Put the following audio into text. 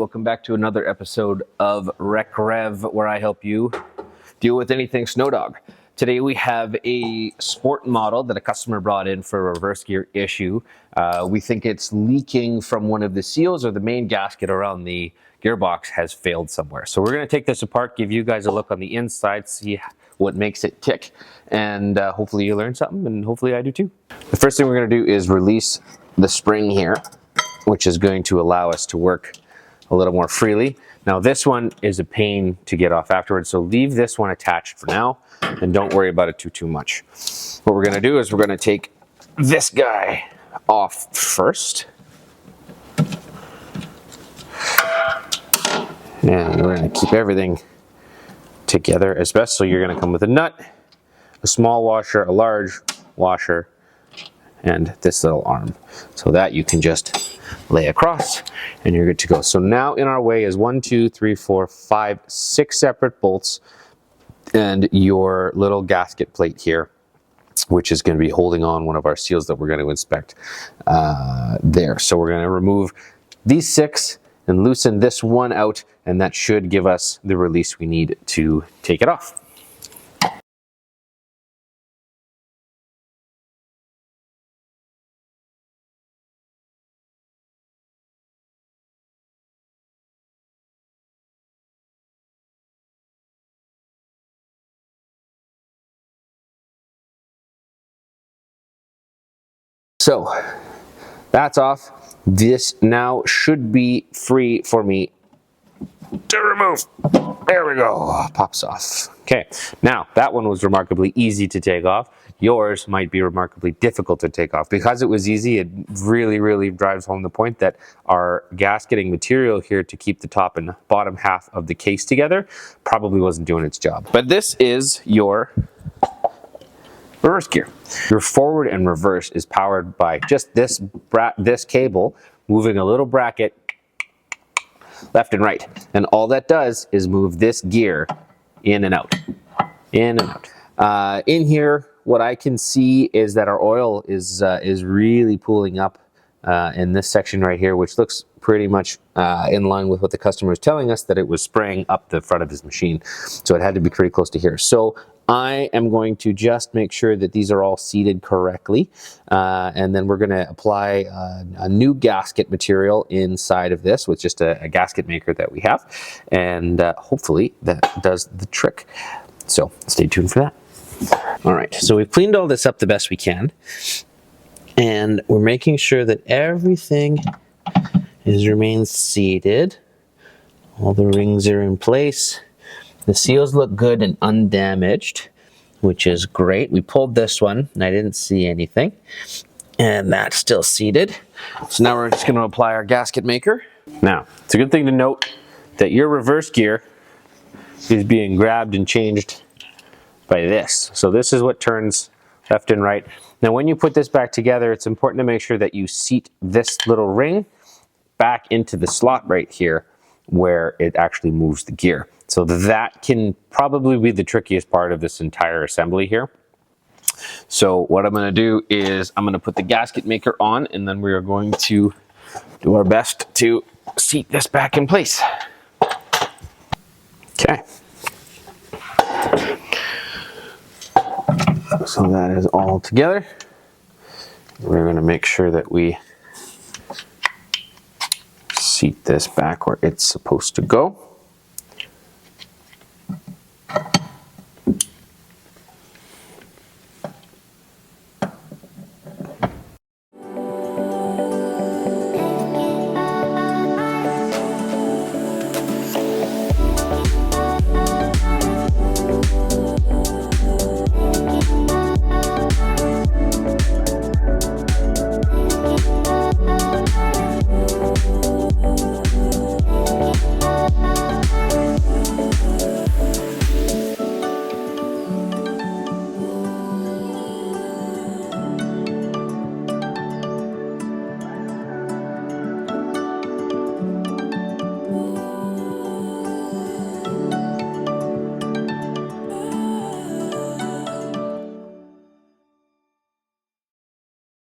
welcome back to another episode of Rec Rev, where I help you deal with anything Snowdog. Today we have a sport model that a customer brought in for a reverse gear issue. We think it's leaking from one of the seals, or the main gasket around the gearbox has failed somewhere. So we're going to take this apart, give you guys a look on the inside, see what makes it tick, and hopefully you learn something, and hopefully I do too. The first thing we're going to do is release the spring here, which is going to allow us to work a little more freely. Now this one is a pain to get off afterwards, so leave this one attached for now and don't worry about it too much. What we're going to do is we're going to take this guy off first. And we're going to keep everything together as best. So you're going to come with a nut, a small washer, a large washer, and this little arm, so that you can just lay across and you're good to go. So now in our way is 1, 2, 3, 4, 5, 6 separate bolts and your little gasket plate here, which is going to be holding on one of our seals that we're going to inspect there. So we're going to remove these 6 and loosen this one out, and that should give us the release we need to take it off. So that's off. This now should be free for me to remove. There we go, pops off. Okay, now that one was remarkably easy to take off. Yours might be remarkably difficult to take off. Because it was easy, it really drives home the point that our gasketing material here to keep the top and bottom half of the case together probably wasn't doing its job. But this is your reverse gear. Your forward and reverse is powered by just this cable moving a little bracket left and right, and all that does is move this gear in and out, in and out. In here, what I can see is that our oil is really pooling up in this section right here, which looks pretty much in line with what the customer is telling us, that it was spraying up the front of his machine. So it had to be pretty close to here. So I am going to just make sure that these are all seated correctly, and then we're going to apply a new gasket material inside of this with just a gasket maker that we have, and hopefully that does the trick. So stay tuned for that. All right, so we've cleaned all this up the best we can, and we're making sure that everything remains seated. All the rings are in place. The seals look good and undamaged, which is great. We pulled this one and I didn't see anything, and that's still seated. So now we're just going to apply our gasket maker. Now, it's a good thing to note that your reverse gear is being grabbed and changed by this. So this is what turns left and right. Now when you put this back together, it's important to make sure that you seat this little ring back into the slot right here where it actually moves the gear. So that can probably be the trickiest part of this entire assembly here. So what I'm going to do is I'm going to put the gasket maker on, and then we are going to do our best to seat this back in place. Okay. So that is all together. We're going to make sure that we seat this back where it's supposed to go.